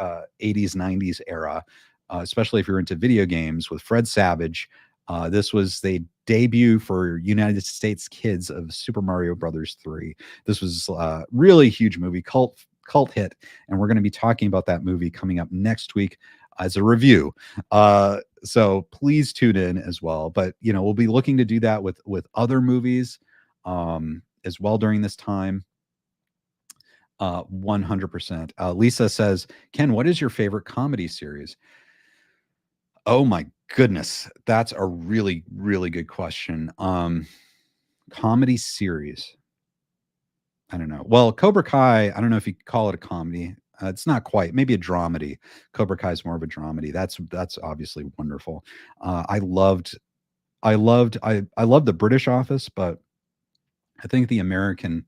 80s, 90s era, especially if you're into video games with Fred Savage. This was the debut for United States kids of Super Mario Brothers 3. This was a really huge movie, cult hit, and we're going to be talking about that movie coming up next week as a review. So please tune in as well. But we'll be looking to do that with other movies as well during this time. 100%. Lisa says, Ken, what is your favorite comedy series? Oh my goodness. That's a really, really good question. Comedy series. I don't know. Well, Cobra Kai, I don't know if you call it a comedy. It's not quite, maybe a dramedy. Cobra Kai is more of a dramedy. That's obviously wonderful. I loved the British Office, but I think the American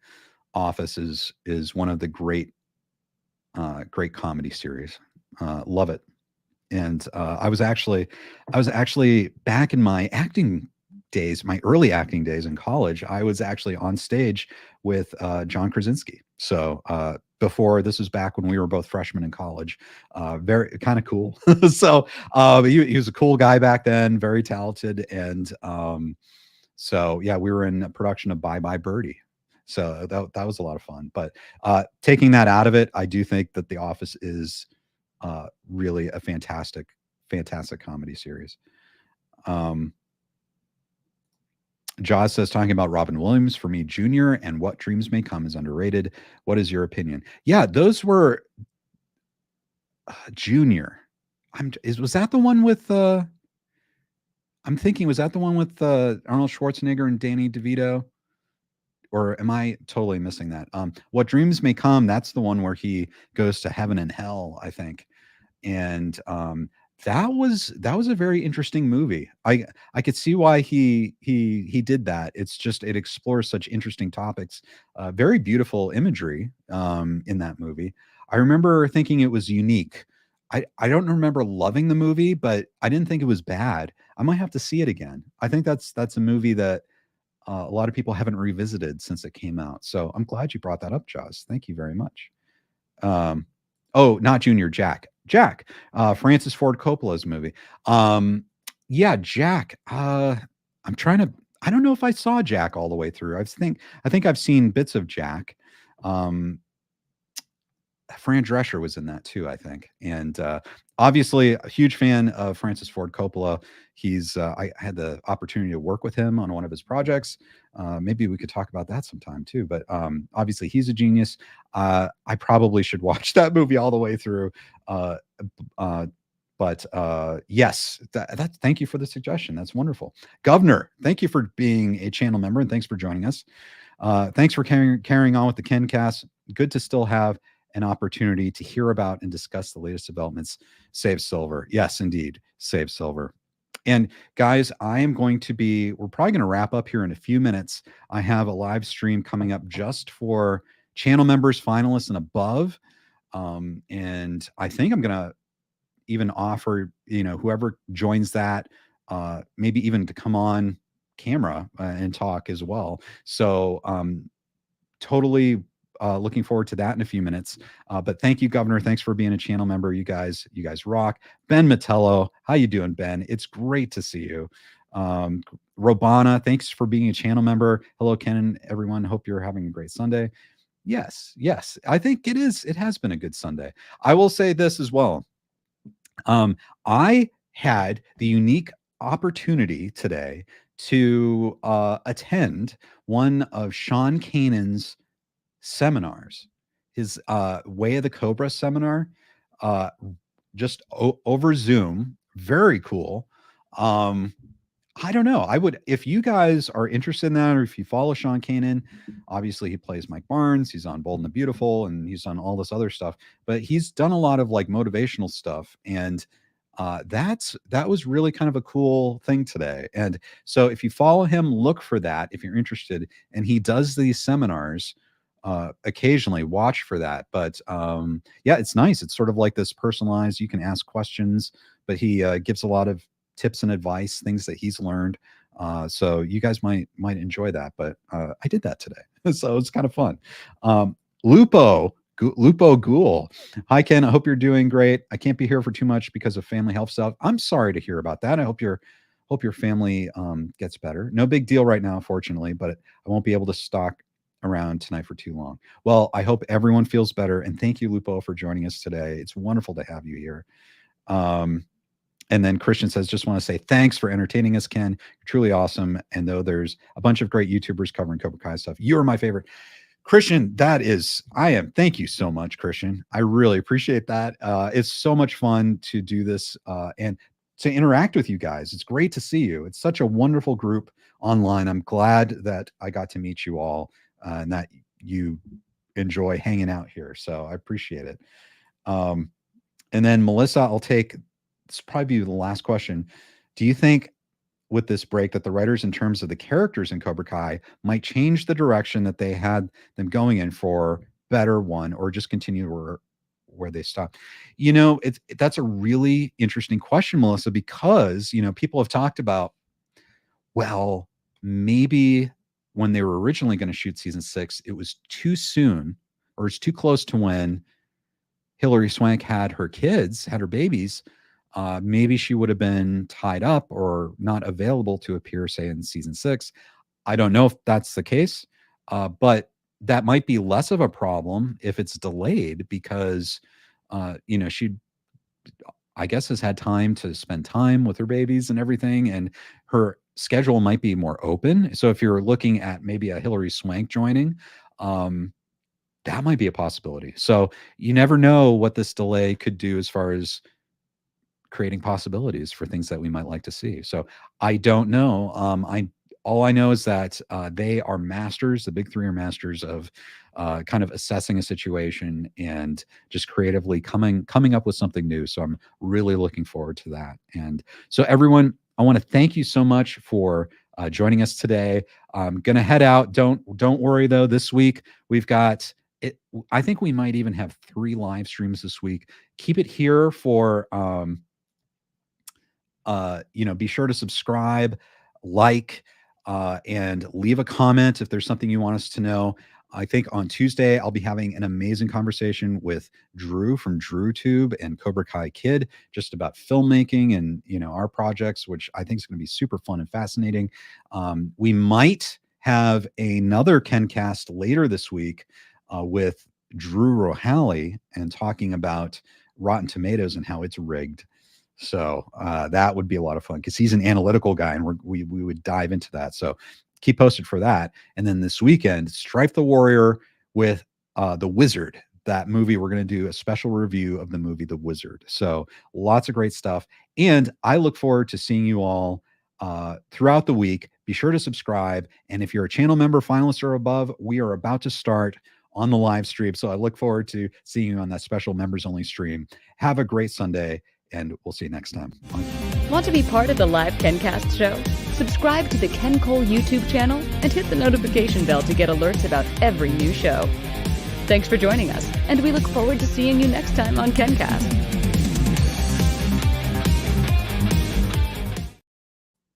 Office is one of the great comedy series. Love it. And I was actually back in my acting days, my early acting days in college. I was actually on stage with John Krasinski. So before, this was back when we were both freshmen in college. Very kind of cool. So he was a cool guy back then, very talented, and so yeah, we were in a production of Bye Bye Birdie. So that was a lot of fun. But taking that out of it, I do think that The Office is really a fantastic comedy series. Jaws says, talking about Robin Williams, for me, Junior and What Dreams May Come is underrated. What is your opinion? Yeah, those were Junior. Was that the one with I'm thinking, was that the one with Arnold Schwarzenegger and Danny DeVito? Or am I totally missing that? What Dreams May Come, that's the one where he goes to heaven and hell, I think. And that was a very interesting movie. I could see why he did that. It's just, it explores such interesting topics. Very beautiful imagery in that movie. I remember thinking it was unique. I don't remember loving the movie, but I didn't think it was bad. I might have to see it again. I think that's a movie that a lot of people haven't revisited since it came out. So I'm glad you brought that up, Jaws. Thank you very much. Oh, not Junior, Jack. Francis Ford Coppola's movie. Yeah, Jack. I'm trying to. I don't know if I saw Jack all the way through. I think I've seen bits of Jack. Fran Drescher was in that too, I think. And obviously a huge fan of Francis Ford Coppola. I had the opportunity to work with him on one of his projects. Maybe we could talk about that sometime too. But obviously he's a genius. I probably should watch that movie all the way through. But yes, thank you for the suggestion. That's wonderful. Governor, thank you for being a channel member, and thanks for joining us. Thanks for carrying on with the KenCast. Good to still have an opportunity to hear about and discuss the latest developments. Save silver. Yes, indeed. Save silver. And guys, we're probably going to wrap up here in a few minutes. I have a live stream coming up just for channel members, finalists, and above. And I think I'm going to even offer, whoever joins that, maybe even to come on camera and talk as well. So totally looking forward to that in a few minutes. But thank you, Governor. Thanks for being a channel member. You guys rock. Ben Metello, how you doing, Ben? It's great to see you. Robana, thanks for being a channel member. Hello, Ken and everyone. Hope you're having a great Sunday. Yes. I think it is. It has been a good Sunday. I will say this as well. I had the unique opportunity today to attend one of Sean Kanan's seminars. his Way of the Cobra seminar, uh, just over Zoom. Very cool. I don't know. I would, if you guys are interested in that, or if you follow Sean Kanan, obviously he plays Mike Barnes. He's on Bold and the Beautiful, and he's done all this other stuff. But he's done a lot of like motivational stuff, and that was really kind of a cool thing today. And so if you follow him, look for that if you're interested. And he does these seminars occasionally. Watch for that. But yeah, it's nice. It's sort of like this personalized. You can ask questions, but he gives a lot of tips and advice, things that he's learned. So you guys might enjoy that. But I did that today, so it's kind of fun. Lupo Ghoul. Hi, Ken. I hope you're doing great. I can't be here for too much because of family health stuff. I'm sorry to hear about that. I hope your family gets better. No big deal right now, fortunately, but I won't be able to stalk around tonight for too long. Well, I hope everyone feels better. And thank you, Lupo, for joining us today. It's wonderful to have you here. And then Christian says, just want to say thanks for entertaining us, Ken. You're truly awesome. And though there's a bunch of great YouTubers covering Cobra Kai stuff, you're my favorite. Christian, thank you so much, Christian. I really appreciate that. It's so much fun to do this and to interact with you guys. It's great to see you. It's such a wonderful group online. I'm glad that I got to meet you all and that you enjoy hanging out here. So I appreciate it. And then Melissa, I'll take, this will probably be the last question. Do you think with this break that the writers, in terms of the characters in Cobra Kai, might change the direction that they had them going in for better one, or just continue where they stopped? You know, that's a really interesting question, Melissa, because, you know, people have talked about, well, maybe when they were originally going to shoot season 6, it was too soon, or it's too close to when Hilary Swank had her kids, had her babies. Maybe she would have been tied up or not available to appear, say, in season 6. I don't know if that's the case, but that might be less of a problem if it's delayed because, you know, she, I guess, has had time to spend time with her babies and everything, and her schedule might be more open. So if you're looking at maybe a Hilary Swank joining, that might be a possibility. So you never know what this delay could do as far as creating possibilities for things that we might like to see. So I don't know. All I know is that they are masters. The big three are masters of kind of assessing a situation and just creatively coming up with something new. So I'm really looking forward to that. And so everyone, I want to thank you so much for joining us today. I'm gonna head out. Don't worry though. This week we've got it. I think we might even have 3 live streams this week. Keep it here for you know, be sure to subscribe, like, and leave a comment if there's something you want us to know. I think on Tuesday, I'll be having an amazing conversation with Drew from DrewTube and Cobra Kai Kid, just about filmmaking and, you know, our projects, which I think is going to be super fun and fascinating. We might have another KenCast later this week with Drew Rohally and talking about Rotten Tomatoes and how it's rigged. So that would be a lot of fun because he's an analytical guy, and we would dive into that. So keep posted for that. And then this weekend, Strife the Warrior with The Wizard. That movie, we're going to do a special review of the movie The Wizard. So lots of great stuff. And I look forward to seeing you all throughout the week. Be sure to subscribe. And if you're a channel member, finalist, or above, we are about to start on the live stream. So I look forward to seeing you on that special members only stream. Have a great Sunday, and we'll see you next time. Bye.
Want to be part of the live KenCast show? Subscribe to the Ken Cole YouTube channel and hit the notification bell to get alerts about every new show. Thanks for joining us, and we look forward to seeing you next time on KenCast.